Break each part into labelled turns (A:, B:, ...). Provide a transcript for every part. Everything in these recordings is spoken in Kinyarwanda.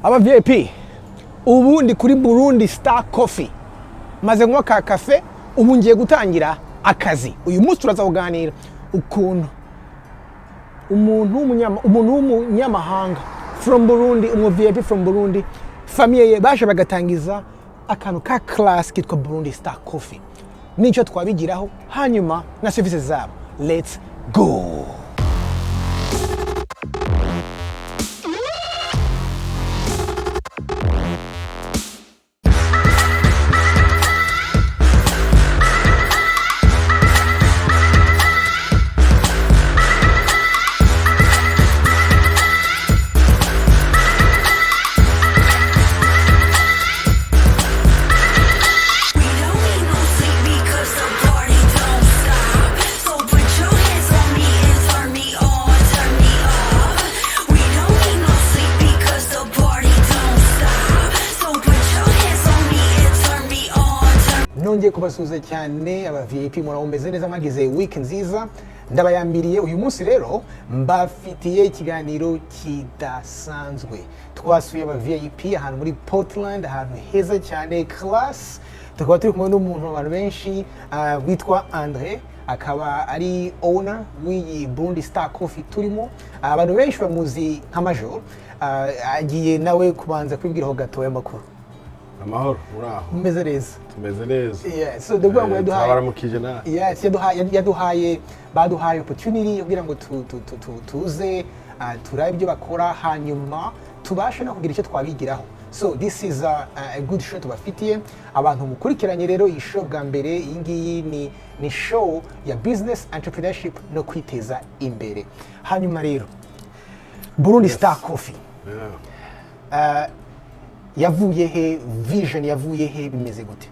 A: Abavip ubu ndi kuri Burundi Star Coffee maze kunywa ka cafe ubu ngiye gutangira akazi. Uyu munsi turaza kuganira ukuntu umuntu w'umunyamahanga from Burundi, umuvip from Burundi, famille ye baje bagatangiza akantu ka class kitwa Burundi Star Coffee. Nico twabigiraho hanyuma na services zabo. Let's go. Nongeye kubasuhuza cyane abavip murabumeze neza mwagize week nziza ndabayambiriye. Uyu munsi rero mbafitiye ikiganiro kidasanzwe. Twasuye abavip ahantu muri Portland, ahantu heza cyane class. Tukaba turi kumwe n'umuntu abantu benshi witwa Andre, akaba ari owner w'iyi Burundi Star Coffee turimo. Abantu benshi bamuzi nka Major. Agiye nawe kubanza kwibwiraho gatoya makuru.
B: Amahoro uraho
A: Meze neza.
B: Tumeze neza.
A: Yeah, so the way we
B: baramukije na.
A: Yes, baduhaye opportunity kugira ngo tuze turabe ibyo bakora hanyuma tubashe no kugira icyo twabigiraho. So this is a good show tubafitiye abantu mukurikiranye rero. Iyi show bwa mbere iyi ngiyi ni show ya business entrepreneurship no kwiteza imbere. Hanyuma rero Burundi Star Coffee.
B: Yeah.
A: Yavuye he, vision yavuye he, bimeze gute?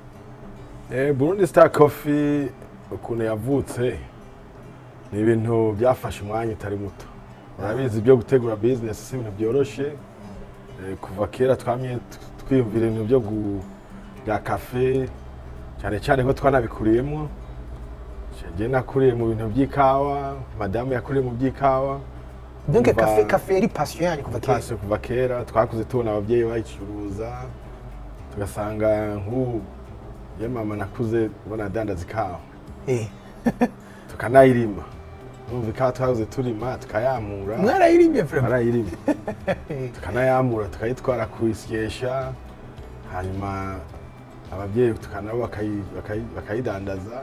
B: Burundi Star Coffee ukuntu yavutse ni ibintu byafashe umwanya utari muto. Urabizi byo gutegura business si ibintu byoroshe. Kuva kera twamye twiyumvira ibintu byo bya cafe cyane ko twanabikuriyemo. Je nakuriye mu bintu by'ikawa, madame yakuriye mu by'ikawa.
A: Donc cafe eri passion yanyu kuva
B: kera twakuze tubona ababyeyi bayicuruza tugasanga ya mama nakuze bona dandaza ikawa tukanayirima. Numva ikawa twakuze turima tukayamura.
A: Mwarayirimye frère?
B: Mwarayirimye. Tukanayamura tukayitwara kuyisyesha hanyuma ababyeyi tukanabo bakayidandaza.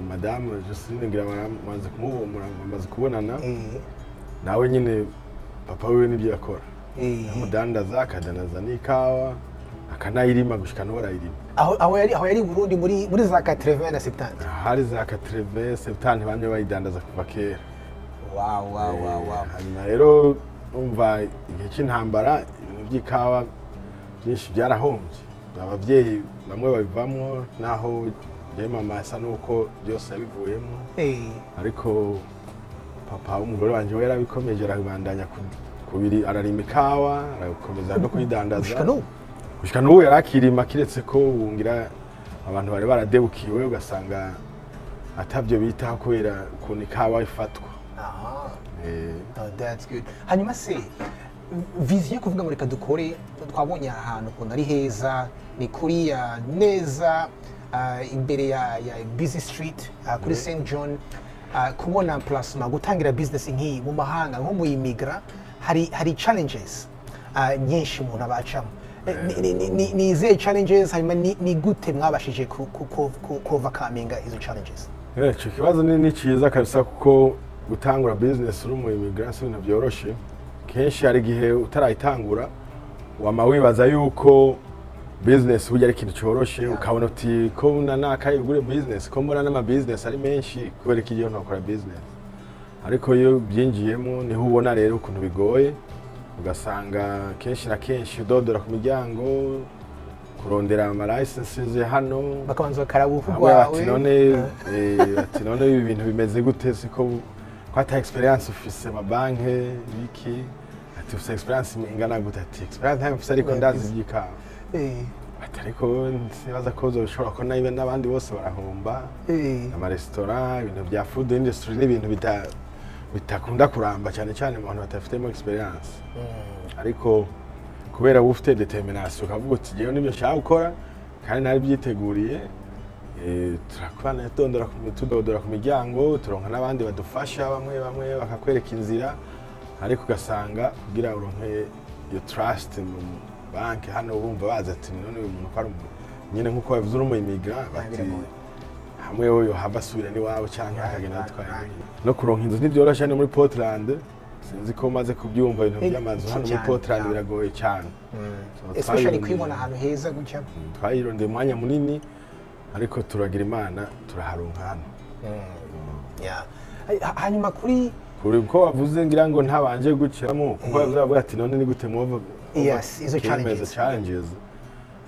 B: Madame Justine ngira maze kumubona maze kubonana nawe nyine papa we nibyo yakora. Amudandaza akadanaza n'ikawa akanayirima gushika no barayirima.
A: Aho yari Burundi muri za 80 na 70.
B: Hari za 80 70 bamwe bayidandaza kuva kera.
A: Wow.
B: Hanyuma rero umva igihe cy'intambara ibintu by'ikawa byinshi byarahombye. Ababyeyi bamwe babivamwo naho mama asa nuko byose yabivuyemo. Ariko papa umugore wanje we yarabikomeje arabandanya kubiri ararima ikawa arakomeza no kuyidandaza. Gushika n'ubu yarakirima kiretse ko wungira abantu bari baradebukiwe ugasanga atabyo bitaho kubera ukuntu ikawa ifatwa.
A: That's good. Hanyuma se vision kuvuga muri kadukore twabonye ahantu ukuntu ari heza ni kuri neza imbere ya Busy Street kuri St John. Kubona plasma gutangira business nk'iyi mu mahanga nko mu immigrant hari challenges nyinshi umuntu abacamo. Ni izihe challenges hanyuma ni gute mwabashije overcoming izo challenges?
B: Icyo kibazo ni cyiza kabisa kuko gutangura business uri mu immigrant si ibintu byoroshe. Kenshi hari igihe utarayitangura wama wibaza yuko business burya ari ikintu cyoroshe ukabona uti ko nakayigure business ko mbona n'ama business ari menshi kubera ikigiye nokora business. Ariko iyo byinjiyemo niho ubona rero ukuntu bigoye ugasanga kenshi na kenshi udodora ku miryango kurondera ama licenses hano
A: bakabanza bakarabuka gwawe
B: ati none ibi bintu bimeze gute siko kwata experience ufise amabanke biki ati ufise experience ingana gute ati experience ntayo ufise ariko ndazi by'ikawa. Ariko ntibaza ko ushobora ko n'abandi bose barahomba. Ama restaurant ibintu bya food industry n'ibintu bitakunda kuramba cyane cyane mu bantu batafitemo experience. Ariko kubera ufite determination ukavuga uti jewe nibyo nshaka gukora kandi nari byiteguriye, turakwana tudodora ku miryango, turonka n'abandi badufasha bamwe bakakwereka inzira, ariko ugasanga kugira uronke iyo trust mu banki hano bumva baza ati none uyu muntu kwari nyine nkuko bavuze uri immigrant bati hamwe yo habasubira ni wawe cyangwa akagenda atwaye no kuronka inzu ntibyoroshye muri Portland. Sinzi ko maze kubyumva ibintu by'amazu hano muri Portland biragoye cyane,
A: especially kwibona ahantu heza gutya.
B: Twayirondeye umwanya munini ariko turagira Imana turaharunka hano.
A: Hanyuma kuri
B: uko wavuze ngira ngo ntabanje gukiramo kuko bavuga ati none ni gute muva
A: izo challenges.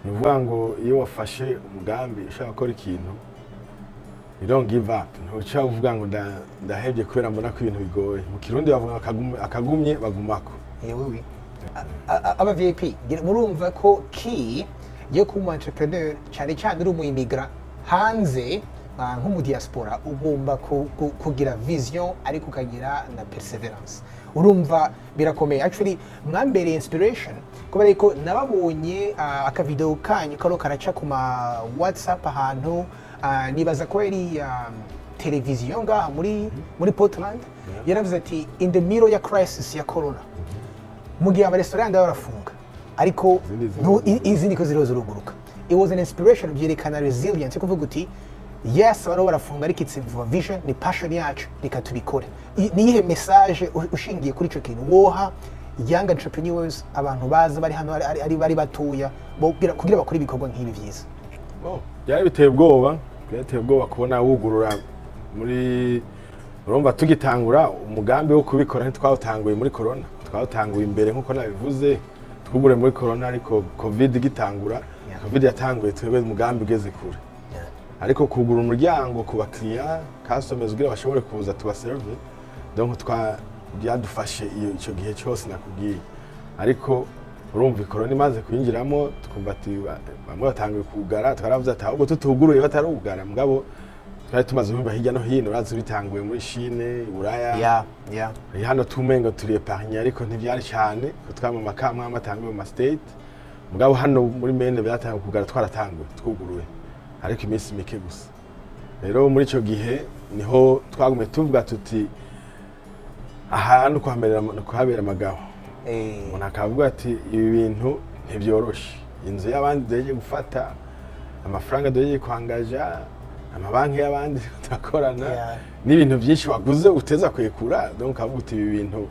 B: Ni uvuga ngo iyo wafashe umugambi ushaka gukora ikintu, you don't give up. Ntuca uvuga ngo ndahebye kubera mbona ko ibintu bigoye. Mu Kirundi bavuga akagumye bagumako.
A: Yewe AbaVip murumva ko key yo kuba entrepreneur cyane cyane uri mu immigrant hanze nk'umu diaspora ugomba kugira vision ariko ukagira na perseverance. Urumva birakomeye. Actually mwambere inspiration kubera ko nababonye akavideo kanyu karo karaca ku ma WhatsApp ahantu, nibaza ko yari televiziyo ngaha muri Portland. Yaravuze ati in the middle ya crisis ya corona mu gihe amarestaurant barafunga ariko izindi ko ziruguruka. It was an inspiration byerekana resilience kuvuga uti yes abantu barafunga ariko it's a vision, ni passion yacu reka tubikore. Niyihe message ushingiye kuri ico kintu woha young entrepreneurs, abantu baza bari hano bari batuya kugira bakora ibikorwa nk'ibi vyiza?
B: Byari biteye ubwoba kubona wugurura muri urumva tugitangura umugambi wo kubikora ntitwawutanguye muri corona, twawutanguye imbere nkuko nabivuze twugure muri corona, ariko covid gitangura covid yatanguye twebwe umugambi ugeze kure. Ariko kugura umuryango ku bakiriya customers kugira bashobore kuza tubaserve, donc byadufashe icyo gihe cyose nakubwiye. Ariko urumva corona imaze kwinjiramo twumva ati bamwe batanguye kugara, twaravuze ati ahubwo tutuguruye batarugara, mugabo twari tumaze kumva hirya no hino urazi bitanguye muri Chine, Buraya. Hano tumengo turi epargne ariko ntibyari cyane ko twamama kamwe amatanguye mu state, mugabo hano muri Maine byatanguye kugara twaratanguye twuguruye ariko iminsi mike gusa. Rero muri ico gihe niho twagume tuvuga tuti ahantu kuhabera amagabo. Umuntu akavuga ati ibi bintu ntibyoroshe, inzu y'abandi deje gufata, amafaranga deje kwangaja, amabanki y'abandi turakorana, n'ibintu byinshi waguze uteza kwekura. Donc avuga uti ibi bintu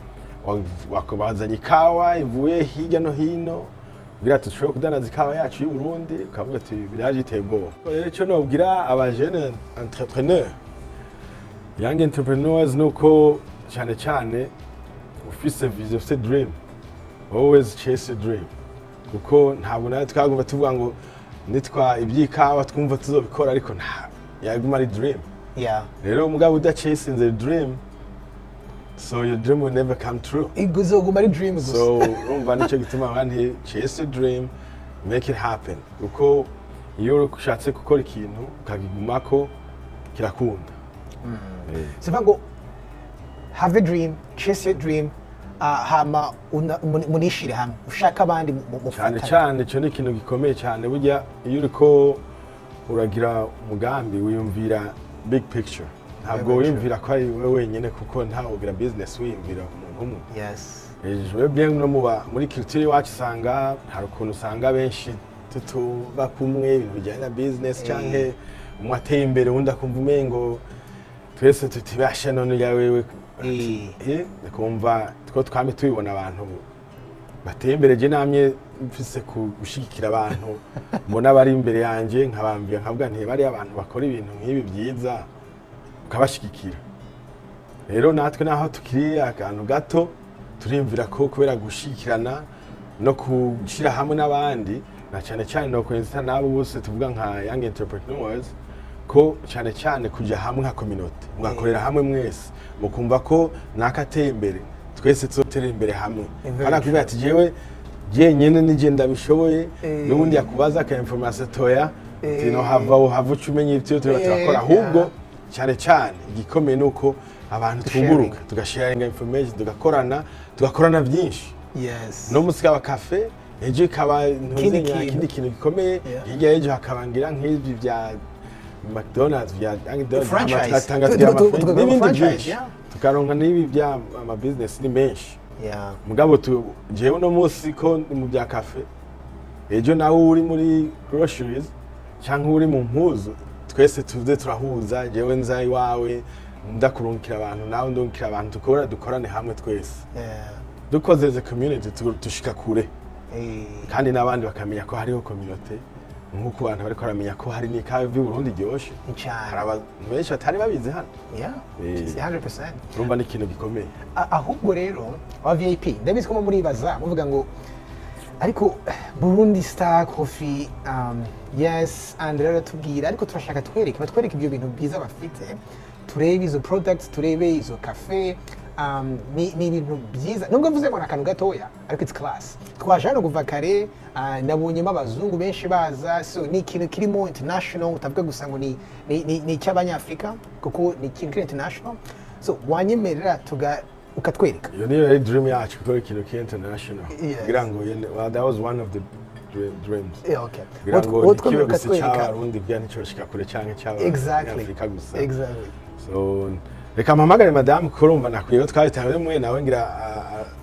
B: wakobazanye ikawa ivuye hirya no hino kugira tushobore kudanaza ikawa yacu y'u Burundi, ukavuga ati biraje iteye ubwoba. Rero icyo nobwira abajene entrepreneur, young entrepreneurs, nuko cyane cyane ufise vision, ufise dream, always chase your dream. Kuko ntabwo nawe twagomba tuvuga ngo nitwa ibyikawa twumva tuzobikora ariko nta yaguma ari dream. Rero umugabo udachasinze the dream, so your dream will never come true.
A: Iguzoguma ari dream gusa.
B: So urumva nicyo gituma abantu chase your dream, make it happen. Kuko iyo ushatse gukora ikintu ukagigumako kirakunda.
A: Sivango have a dream, chase your dream, hama munishire hamwe ushaka abandi
B: cyane cyane. Cyo ni ikintu gikomeye cyane burya iyo uriko uragira umugambi wiyumvira big picture, ntabwo wiyumvira ko ari wewe wenyine kuko ntawe ugira business wiyumvira umuntu umwe. Ejo bien no muri culture wacu usanga hari ukuntu usanga benshi tutuba kumwe ibintu bijyanye na business canke umwe ateye imbere undi akumva umengo twese tutibashe none ya wewe. Kumva two twame tubibona abantu bateye imbere, je namye mfise gushigikira abantu mbona bari imbere yanje nkabambira nkavuga nti bari abantu bakora ibintu nk'ibi byiza ukabashigikira. Rero natwe naho tukiri akantu gato turimvira ko kubera gushikirana no kushira hamwe n'abandi, na cyane cyane no kwenzita nabo bose tuvuga nka young entrepreneurs, ko cyane cyane kujya hamwe nka community mugakorera hamwe mwese mukumva ko nakateye imbere twese tuzotera imbere hamwe. Arakuvuga ati jewe nyene nije ndabishoboye, n'ubundi yakubaza ka information toya tino hava ucumenye ibyo turakora. Ahubwo cyane cyane igikomeye nuko abantu twunguruka tugasharinga information tugakorana byinshi
A: yes
B: no musika wa cafe ejo ikaba ikindi kintu gikomeye hirya y'ejo hakabangira nk'ibi bya McDonald's bya n'ibindi tukaronka n'ibi bya ama business ni menshi mugabo jewe no musi ko mu bya cafe ejo nawe uri muri groceries cyangwa uri mu mpuzu twese tuze turahuza jewe nza iwawe ndakurunkira abantu nawe ndungikira abantu dukorane hamwe twese dukoze as a community tushika kure kandi n'abandi bakamenya ko hariho community nk'uko abantu bariko baramenya ko hari n'ikawa y'Uburundi ryoshe hari abantu benshi batari babizi hano
A: 100%
B: urumva ni ikintu gikomeye
A: ahubwo rero aba VIP ndabizi ko muribaza muvuga ngo ariko Burundi Star Coffee yes and rero tubwira ariko turashaka twereke ibyo bintu byiza bafite turebe izo products turebe izo cafe ni ibintu byiza nubwo mvuze ngo nakantu gatoya ariko it's class twaje hano kuva kare nabonyemo abazungu benshi baza so ni ikintu kirimo international utavuga gusa ngo ni icy'abanyafrika kuko ni ikintu international so wanyemerera ukatwereka
B: iyo niyo dream yacu gukora ikintu ki international kugira ngo that was one of the dreams
A: okay
B: what kibe gusa cy'abarundi bya nicyoshika kure cyangwa cy'abanyafrika gusa
A: exactly
B: so reka mpamagare madame kurumva nakwiye twabitawe mwe nawe ngira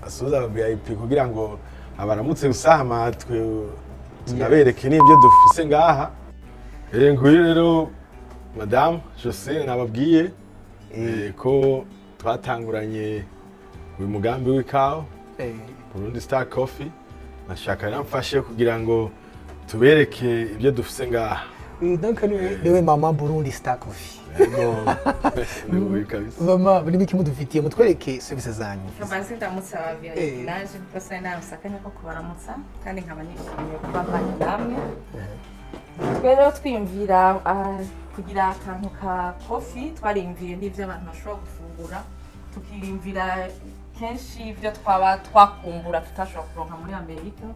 B: asuza VIP kugira ngo abaramutse usahama tunabereke n'ibyo dufise ngaha nguyu rero madame Jose nababwiye ko twatanguranye uyu mugambi w'ikawa Burundi Star Coffee nashaka namfashe kugira ngo tubereke ibyo dufise ngaha
A: donc niwe mama Burundi Star Coffee
B: mama
A: buri biki mudufitiye mutwereke services zanyu
C: Kabanze ndamutsa abavyeyi naje basa namusakanya ko kubaramutsa kandi nkaba nishimiye kuba mpanye namwe twero twiyumvira kugira akantu ka coffee twarimviye n'ivyo abantu bashobora gufungura tukiyumvira kenshi ibyo twaba twakumbura tutashobora kuronka muri Amerika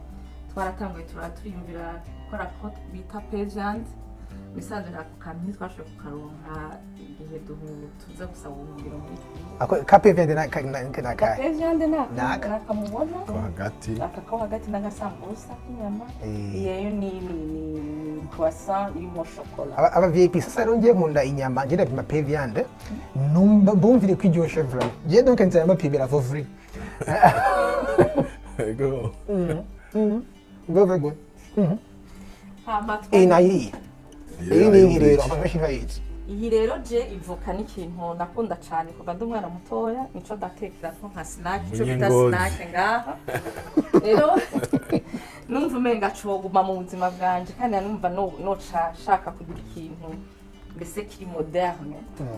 C: twaratanguye turiyumvira gukora ko bita pageant misanze ako kantu twashoboye kukaronka igihe tuza gusaba ubuhungiro muri
A: ako kapevende na
C: pageant nakamubona
B: ko
C: hagati n'agasambusa k'inyama iyo ni croissant irimo chocolat
A: aba VIP sasa rongeye nkunda inyama ngenda bima pageant numva mbumvire kwiryoshe vraiment je donc nzaya mapimira for free
B: go
A: very good nayi iyi rero abashi bayitse
C: iyi rero je ivoka n'ikintu nakunda cyane kuva ndi umwana mutoya nico ndatekera ko nka snack cyo bita snack ngaha rero numva umenga coguma mu buzima bwanje kandi numva no shaka kugira ikintu mbese kiri moderne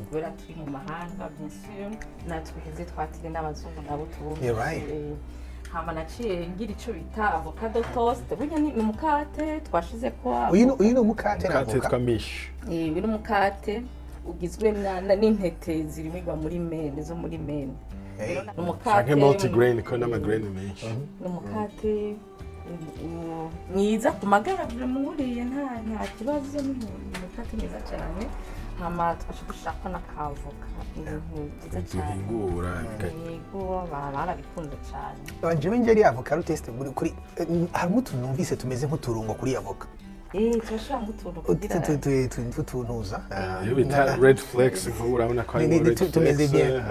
C: kubera turi mu mahanga bien sûr natwiheze twatire n'abazungu nabo tubumva hama naciye ngira ico bita avocado toast burya ni umukate twashize ko
A: uyu ni umukate
B: twamish
C: uyu ni umukate ugizwe n'intete zirimirwa muri Maine zo muri Maine
B: umukate multigrain ko n'amagrain menshi
C: umukate mwiza ku magara muriye nta kibazo umukate mwiza cyane hama twashaka n'akavoka
B: zihingura
C: barabikunda cyane
A: jewe ngeri avoka test kuri harimo tunumvise tumeze nk'uturungo kuri avoka
C: turashaka nk'utuntu
A: tutunuza
B: iyo bita red flakes ko urabona ko ari red
A: tumeze bien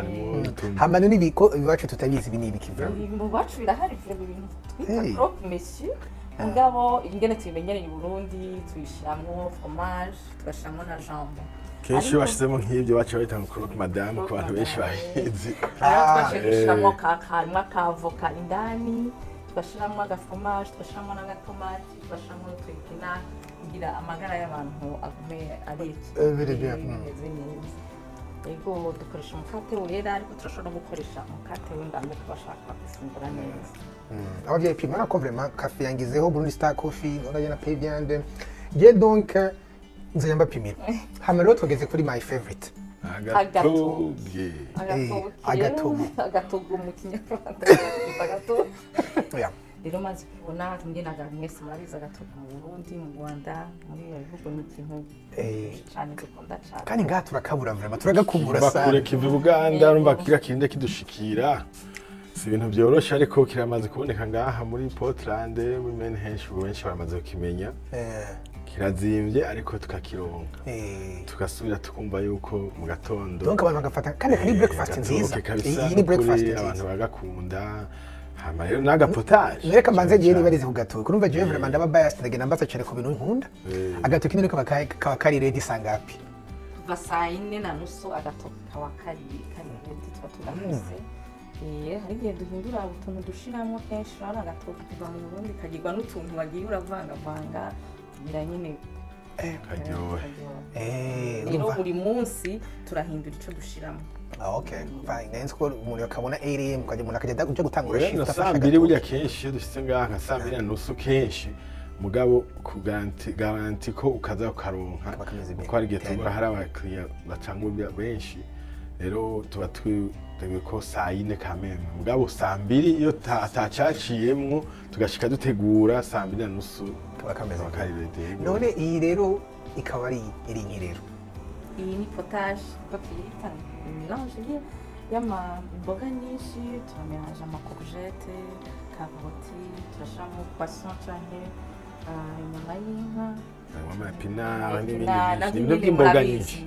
A: hama n'ibiko iwacu tutabizi binibiki
C: mu bacu birahari ibintu twita croque monsieur ngabo ingene tubimenyereye i Burundi tuyishyiramo fromage tugashyiramo na jambon
B: kenshi bashizemo nk'ibyo baca bahita ngo croque madame ku bantu benshi bahizi
C: twashiramo kakarima kavoka indani twashiramo agafromage twashiramo n'agatomati twashiramo n'utwikina kugira amagara y'abantu agume areke ego dukoresha umukate wera ariko turashobora gukoresha umukate w'ingano kubashaka gufungura neza
A: abavyeyi pima ko vraiment cafe yangizeho Burundi Star Coffee urajya na pageant je donc nzajya mbapimira hama rero tugeze kuri my favorite
C: agatogo mu kinyarwanda rero maze kubona ngenaga mwese murabiza gatoka mu Burundi mu Rwanda muri bihugu n'ikintu cyane dukunda cyane
A: kandi ngaha turakabura vraiment turagakumbura sana
B: bakure kiva Uganda urumva kira kinde kidushikira si ibintu byoroshe ariko kiramaze kuboneka ngaha muri Portland muri Maine henshi benshi baramaze kukimenya kirazimvye ariko tukakironka tugasubira tukumva yuko mu gatondo
A: donc abantu bagafata kandi ni breakfast nziza iyi ni breakfast nziza
B: abantu bagakunda hama rero naga potage
A: reka mbanze giye nibarize ku gatoki kurumva je vraiment ndaba biased ndagenda mbasa cyane ku bintu nkunda agatoki niko kaba kari ready sangapi
C: kuva saa 4:30 agatoki kaba kari ready twatugafise hari igihe duhindura utuntu dushiramo kenshi urabona agatoki kuva mu Burundi kagirwa n'utuntu wagiye uravangavanga kugira nyine
B: karyohe
C: rero buri munsi turahindura ico dushiramo
A: okay fine then school umuntu akabona 8 am ukajya umuntu akajya uje gutangura shift
B: afasha mbiri burya kenshi dushitse ngaha nka saa 2:30 kenshi mugabo ku garanti ko ukaza ukaronka ko ari gihe tugura hari abakiriya bacangwa benshi rero tuba twiteguye ko saa 4 kameme mugabo saa 2 iyo atacaciyemwo tugashika dutegura saa 2:30
A: bakameze
B: bakaribete
A: none iyi rero ikaba ari iri nkirero
C: iyi ni potage papirita mélange y'amamboga nyinshi turamélange amacourgette karoti turashiramo poisson canke inyama y'inka
B: amapinari n'ibindi by'imboga nyinshi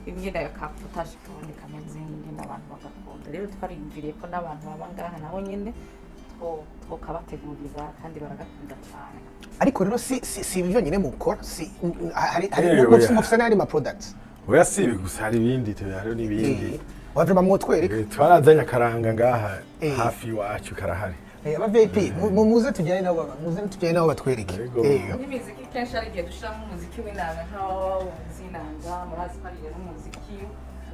C: imwe nayo ka potage kaboneka neza nyine abantu bagakunda rero twariyumviriye ko n'abantu baba ngaha naho nyine twokabategurira kandi baragakunda cyane
A: ariko rero si ibyo nyine mukora hari mufise n'andi ma products
B: oya si gusa hari ibindi rero n'ibindi
A: wavuma mwotwereka
B: twarazanye akaranga ngaha hafi iwacu karahari
A: AbaVip muze tujyane nabo batwereke
C: n'imiziki kenshi ari igihe dushiramo umuziki w'inanga nk'awazinanga murazi ko ari rero umuziki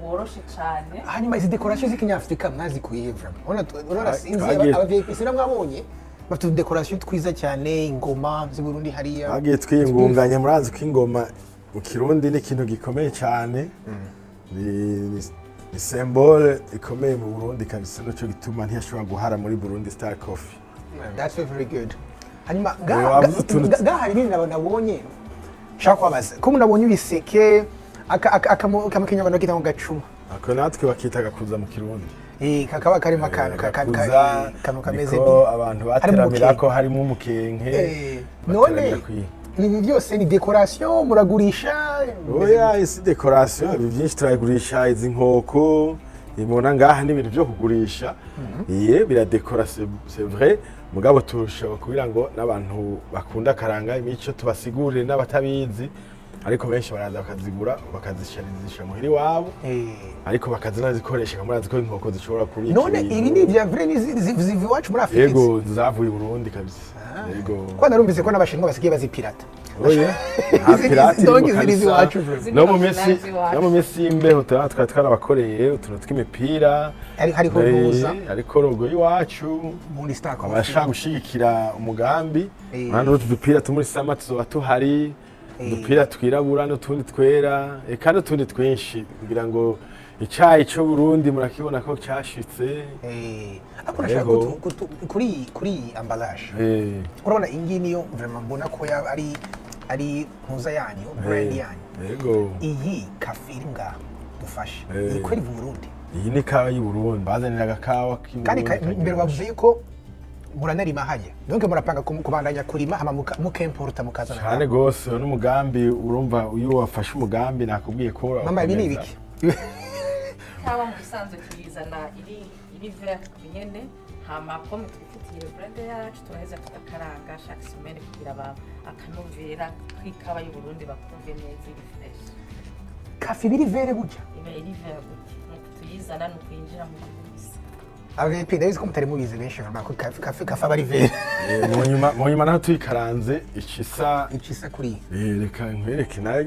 C: woroshe cyane
A: hanyuma izi decoration z'ikinyafrika mwazikuye vraiment urabona sinzi AbaVip sira mwabonye bafite decoration twiza cyane ingoma z'i Burundi hariya
B: bagiye twiyungunganya murazi ko ingoma mu Kirundi ni ikintu gikomeye cyane ni symbole ikomeye mu Burundi kabisa no cyo gituma ntiyashobora guhara muri Burundi Star Coffee
A: that's very good hanyuma hari ibintu nabonye shaka kwabaza ko munabonye ibiseke akamukinya abantu kitanga gacuma
B: ako natwe bakitaga kuza mu Kirundi
A: kakaba karimo akantu kameze
B: ko abantu bateramira ko harimo umukenke
A: none ibi byose ni decoration muragurisha
B: oya isi decoration ibi byinshi turayigurisha izi nkoko ibona ngaha n'ibintu byo kugurisha biradekora c'est vrai mugabo turushaho kugira ngo n'abantu bakunda karanga imico tubasigurire n'abatabizi ariko benshi baraza bakazigura bakazisharizisha muhiri wabo ariko bakazanazikoresha kamurazi ko inkoko zishobora kubika
A: none ibi ni bya vrai zivi wacu muri Afrika
B: yego zavuye i Burundi kabisa yego
A: kwa narumvise ko n'abashinwa basigaye bazipirata
B: oya pirate no mu mesi imbeho twarabakoreye utuntu tw'imipira
A: hariho ruza
B: ariko rogo iwacu
A: Burundi Star Coffee
B: abashaka gushigikira umugambi kandi udupira tumuri sama tuzoba tuhari udupira twirabura n'utundi twera kandi utundi twinshi kugira ngo icyayi cyo Burundi murakibona ko cyashitse
A: ako nashaka kuri emballage urabona ingi niyo vraiment mbona ko ari ntuza yanyu brand yanyu
B: yego
A: iyi kafe iri ngaha dufashe iyi kweri mu Burundi
B: iyi ni kawa y'u Burundi bazanira agakawa
A: kandi mbere bavuye ko muranarima hajya donc murapanga kubandanya kurima hama mukemporta mukazana
B: cyane gose n'umugambi urumva uyu wafashe umugambi nakubwiye ko
A: mama ibi ni ibiki
C: kawa mu bisanzwe tuyizana iri vert nyene hama comme twifitiye brand yacu turaheza tugakaranga chaque semaine kugira akanovera kwikawa y'u Burundi bakumve neza iri fresh
A: kafe biri vere burya
C: iri vert tuyizana no kwinjira mu bisi
A: AbaVip ndabizi ko mutari mubizi benshi vraiment ko kafe bari vere
B: mu nyuma naho tuyikaranze icisa
A: kuri
B: reka nkwereke nayo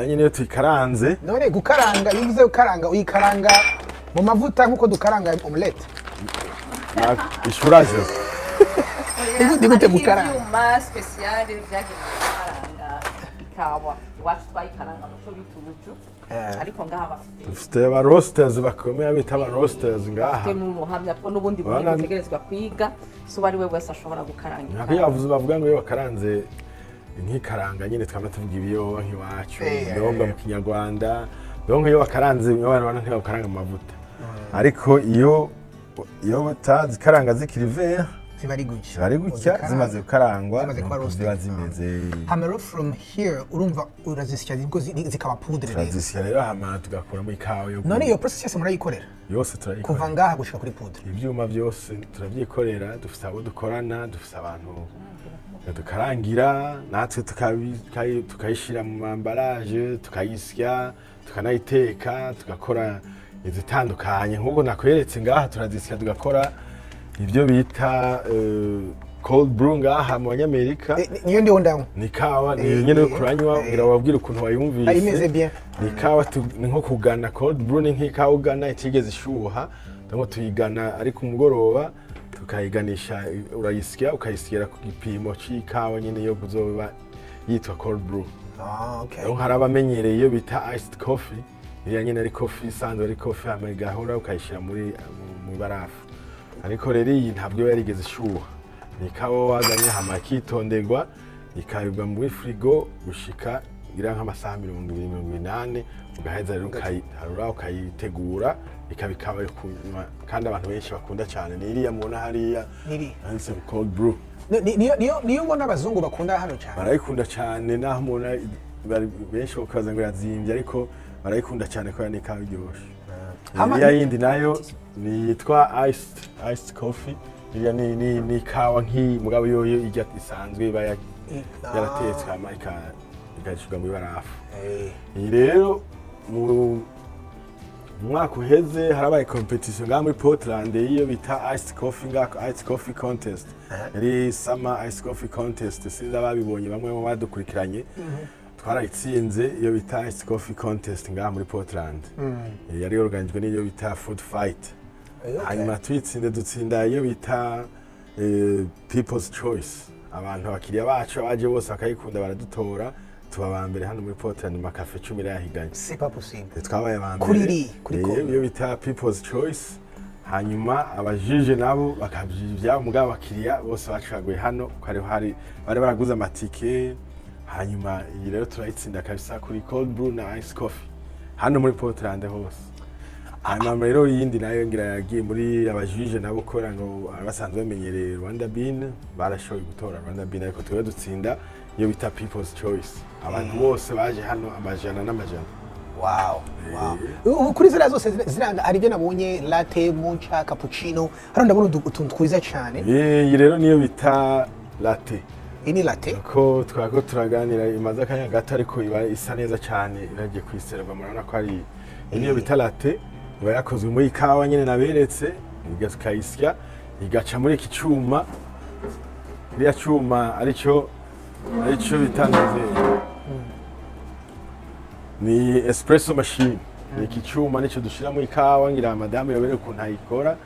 B: nyene tuyikaranze
A: none gukaranga bivuze gukaranga uyikaranga mu mavuta nkuko dukaranga omelette
B: ishuraje
A: gute gukaranga
C: ibyuma special byagenewe gukaranga ikawa iwacu twayikaranga muco bita ubuju ariko ngaha bafite
B: dufite aba roasters bakomeye bita aba roasters ngaha
C: mu muhamya ko n'ubundi buntu butegerezwa kwiga so bari we wese ashobora gukaranga
B: nako yavuze bavuga ngo iyo bakaranze nk'ikaranga nyine twaba tuvuga ibiyoba nk'iwacu ibiyoba mu kinyarwanda donc iyo bakaranze abantu ntibakaranga amavuta ariko iyo batazikaranga zikiri vert bari gutya zimaze gukarangwa ziba zimeze
A: hamero from here urumva urazisya zikaba poudre
B: turazisya rero hama tugakuramo ikawa yo
A: none iyo process yose murayikorera
B: yose turayikora
A: kuva ngaha gushika kuri poudre
B: ibyuma byose turabyikorera dufite abo dukorana dufite abantu dukarangira natwe tukayishira mu ambaraje tukayisya tukanayiteka tugakora izitandukanye nk'uko nakweretse ngaha turazisya tugakora ibyo bita cold brew ngaha mu Banyamerika
A: niyo ndiho ndaho
B: ni kawa ni nyene kuranywa ngira wabwira ukuntu wayumvise
A: imeze bien
B: ni kawa ni nko kugana cold brew ni nk'ikawa ugana itigeze ishuha ndamo tuyigana ariko umugoroba tukayiganisha urayisya ukayisyera ku gipimo c'ikawa nyene yo kuzoba yitwa cold brew.
A: Okay.
B: Donc harabamenyereye iyo bita iced coffee iyo nyene ari coffee isanzwe ari coffee amagahora ukayishira muri mu barafu ariko rero iyi ntabwo yarigeze ishuha ni kawa wazanye hama kitondegwa ikayibwa muri frigo gushika gira nk'amasaha 228 ugaheza rero ukayitegura ikabikaba kunywa kandi abantu benshi bakunda cyane ni iriya mubona hariya handitse cold brew
A: niyo mbona abazungu bakunda hano cyane
B: barayikunda cyane naho mubona benshi bakaza ngo yazimbye ariko barayikunda cyane ko ni kawa iryoshe iriya yindi nayo ni yitwa iced coffee iriya ni kawa mugabo yoyo ijya isanzwe iba yaratetswe hama igashirwa mu barafu iyi rero mu mwaka uheze harabaye competition ngaha muri Portland iyo bita iced coffee contest yari summer iced coffee contest sinzi ababibonye bamwe mu badukurikiranye twarayitsinze iyo bita iced coffee contest ngaha muri Portland yari organizwe n'iyo bita food fight hanyuma tuyitsinde dutsinda iyo bita people's choice abantu abakiriya bacu abaje bose bakayikunda baradutora tuba bambere hano muri Portland mu cafe 10 yahiganye
A: c'est pas possible
B: twabaye bambere
A: kuri
B: iyo bita people's choice hanyuma abajije nabo bakabyivya mugabo abakiriya bose bacaguye hano bari baraguze amatike hanyuma iyi rero turayitsinda kabisa kuri cold brew na ice coffee hano muri Portland hose hanyuma rero yindi nayo ngira yagiye muri abajije nabo kora ngo basanzwe bamenyereye Rwanda Bean barashoboye gutora Rwanda Bean ariko twe dutsinda iyo bita people's choice abantu bose baje hano amajana n'amajana.
A: Wow. Kuri zira zose ziranga hari byo nabonye latte, mocha, cappuccino hano ndabona utuntu twiza cyane
B: iyi rero niyo bita latte.
A: Ini latte
B: ko twako turaganira imaze akanya gato ariko iba isa neza cyane iragiye kwiserva murabona ko ari niyo bita latte iba yakozwe muri kawa nyene naberetse igakayisya igaca muri iki cyuma iriya cyuma arico bitanze ni espresso machine ni iki cyuma nico dushira muri kawa ngira madame yobere ko ntayikora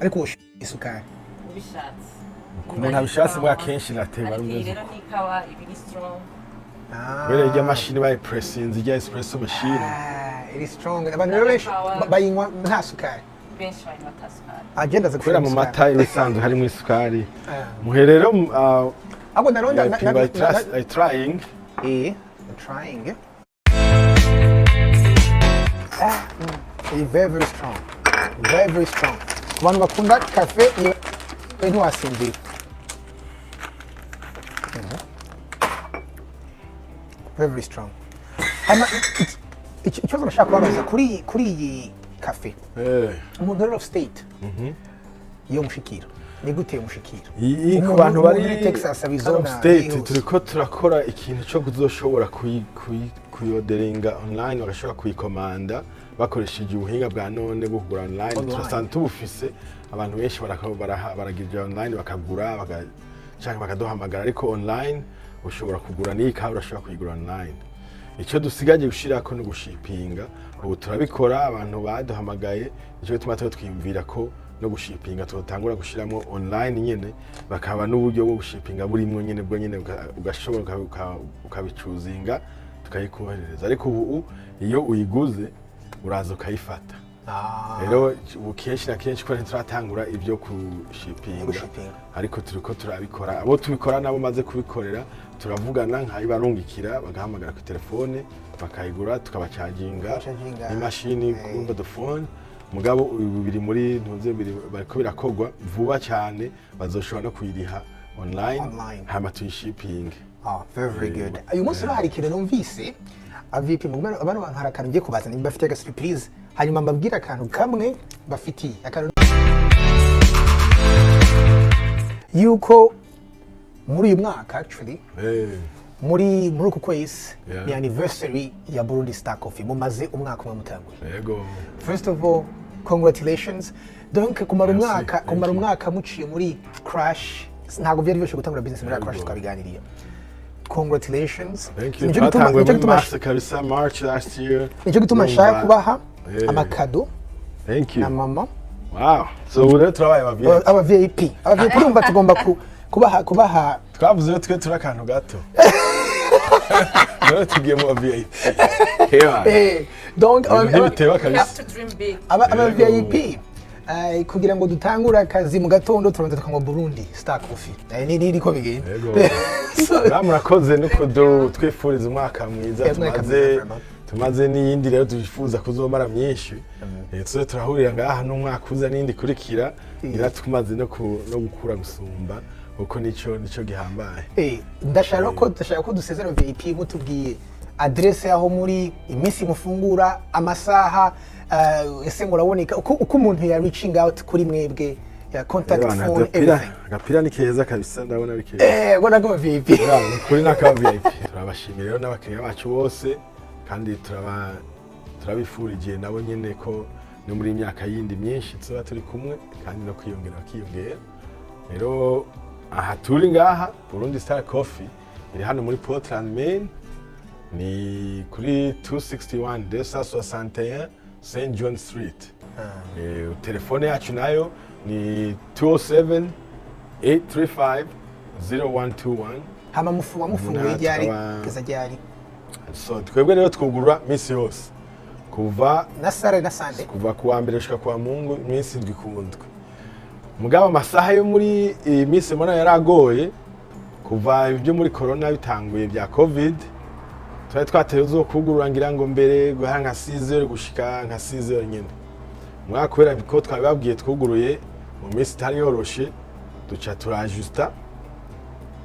A: ariko isukari
C: ubishatse
B: umuntu abishatse mwa kenshi nateba
C: rumeze rero ni kawa ibiri strong
B: wele ijya machine bayi pressinze ijya espresso machine
A: iri strong abantu rero benshi bayinywa nta sukari
C: benshi bayinywa nta sukari
A: agenda za
B: kubera mu mata ibisanzwe harimo isukari muherero
A: abo naronda
B: trying
A: very strong very strong abantu bakunda cafe ni wasinzira very strong ikibazo nashaka kubabaza kuri iyi cafe umuntu rero of state iyo mushikira ni gute mushikira
B: iyi ku bantu bari
A: muri Texas Arizona
B: state turiko turakora ikintu cyo kuzoshobora kuyoderinga online bagashobora kuyikomanda bakoresheje ubuhinga bwa none bwo kugura online turasanga tubufise abantu benshi baragirira online bakagura cyangwa bakaduhamagara ariko online ushobora kugura n'ikawa urashobora kuyigura online. Icyo dusigaje gushirako no gushipinga ubu turabikora abantu baduhamagaye nicyo gituma twiyumvira ko no gushipinga tutangura gushiramo online nyene bakaba n'uburyo bwo gushipinga burimo nyene bwo nyene ugashobora ukabicuzinga tukayikohereza ariko ubu iyo uyiguze uraza ukayifata. Rero kenshi na kenshi ko turatangura ibyo kushipinga ariko turiko turabikora abo tubikora nabo maze kubikorera turavugana nkayibarungikira bagahamagara ku telefone bakayigura tukabacaginga imashini kumva the phone mugabo biri muri ntuze bariko birakogwa vuba cyane bazoshobora no kuyiriha online hama tuyishiping.
A: Very good. Uyu munsi hari ikintu numvise AbaVip abantu bankara ngiye kubazana bafite aga surprise hanyuma mbabwira akantu kamwe bafitiye akantu yuko muri uyu mwaka actually muri uku kwezi ni anniversary ya Burundi Star Coffee mumaze umwaka umwe mutanguye.
B: Yego.
A: First of all, congratulations. Donc kumara umwaka muciye muri crash ntabwo byari byose gutangura business muri crash twaganiriye. Congratulations.
B: Nicyo gituma March last year.
A: Nicyo gituma nshaka kubaha amakado.
B: Thank you.
A: Na mama.
B: Wow. So we're turabaye
A: AbaVip. AbaVip urumva tugomba kubaha
B: twavuze twe turakantu gato. No tugiye mu AbaVip.
A: Donc
C: AbaVip
A: kugira ngo dutangure akazi mu gatondo turonze tukanywa Burundi Star Coffee. Ni ko bigenda.
B: Murakoze nuko twifuriza umwaka mwiza tumaze n'iyindi rero tuyifuza kuzomara myinshi. Tuze turahurira ngaha n'umwaka uza n'indi kurikira tumaze no gukura gusumba uko nico gihambaye.
A: Ndashaka ko dusezera AbaVip mutubwiye adresse yaho muri iminsi mufungura amasaha ese nguraboneka uko umuntu ya reaching out kuri mwebwe ya contact phone everything.
B: Agapira ni keza kabisa ndabona ari keza.
A: Bona go AbaVip.
B: Kuri AbaVip. Turabashimira rero n'abakiriya bacu bose kandi turabifurije nabo nyene ko no muri imyaka yindi myinshi tuba turi kumwe kandi no kwiyongera. Rero aha turi ngaha Burundi Star Coffee iri hano muri Portland Maine ni kuri 261 261 St. John Street. Telefone yacu nayo ni 207 835 0121.
A: Hama mufunguye ryari keza ryari.
B: So twebwe rero twugurura misi yose kuva
A: na Saturday na Sunday
B: kuva kuwa mbere shika kwa Mungu misi ndwikundwe. Mugabo amasaha yo muri misi mbona yaragoye kuva ibyo muri corona bitanguye bya covid twateye zo kugurura ngira ngo mbere guhanga nka 6h gushika nka 6h nyene. Mwaka kubera biko twababwiye twuguruye mu misi tari yoroshe duca turajusta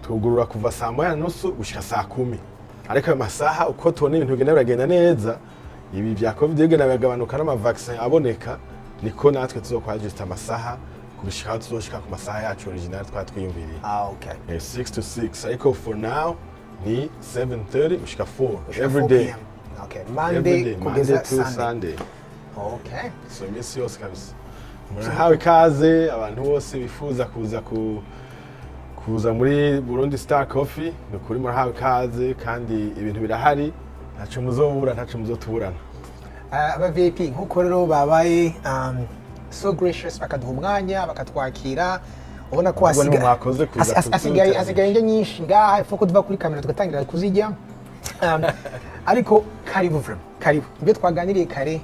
B: twugurura kuva saa 9:30 gushika saa 10. Ariko ayo masaha uko tubona ibintu biragenda neza ibi bya covid bigenda bagabanuka n'ama vaccine aboneka niko natwe tuzokwajusta amasaha kushika tuzoshika ku masaha yacu original twatwiyumviriye.
A: Okay.
B: 6 to 6 ariko for now ni 7:30 gushika 4 every day.
A: Okay. Monday
B: to Sunday.
A: Okay.
B: So misi yose kabisa. Murahawe ikaze abantu bose bifuza kuza muri Burundi Star Coffee no kuri murahawe ikaze kandi ibintu birahari ntaco muzobura ntaco muzotuburana.
A: AbaVip nkuko rero babaye so gracious bakaduha umwanya bakatwakira ubona ko asigaye nge nyinshi ngaha ifuko tuva kuri kamera tugatangira kuzijya ariko karibu ibyo twaganiriye kare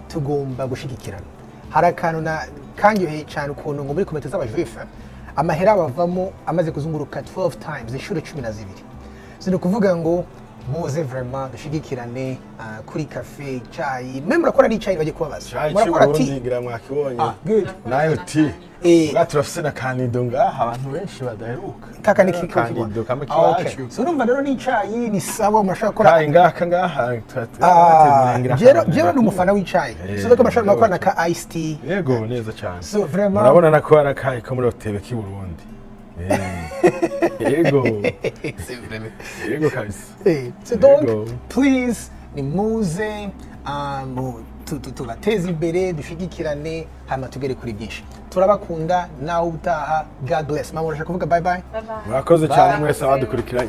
A: tugomba gushigikirana. Hari akantu na kanyoheye cyane ukuntu ngo muri komite z'abajuifa amahera bavamo amaze kuzunguruka 12 times inshuro 12 zino kuvuga ngo muze vraiment dushigikirane kuri cafe chai meme murakora ni chai baje kubabaza
B: murakora tea ngira mwakibonye nayo tea turafise na kanido ngaha abantu benshi badaheruka
A: kaka ni kanido
B: kama kiwacu
A: so urumva rero ni chai ni sawa murashaka gukora
B: chai ngaha
A: jero ni umufana w'icai so reka murashaka gukora na ka iced tea
B: yego neza cyane
A: so vraiment
B: murabona nako arakaye ko muri hoteli ki Burundi. Yego kabisa.
A: So don't please ni muze tubateze imbere dushigikirane hama tugere kuri byinshi turabakunda nawe utaha God bless mama urashaka kuvuga bye bye
B: murakoze cyane mwese abadukurikiranye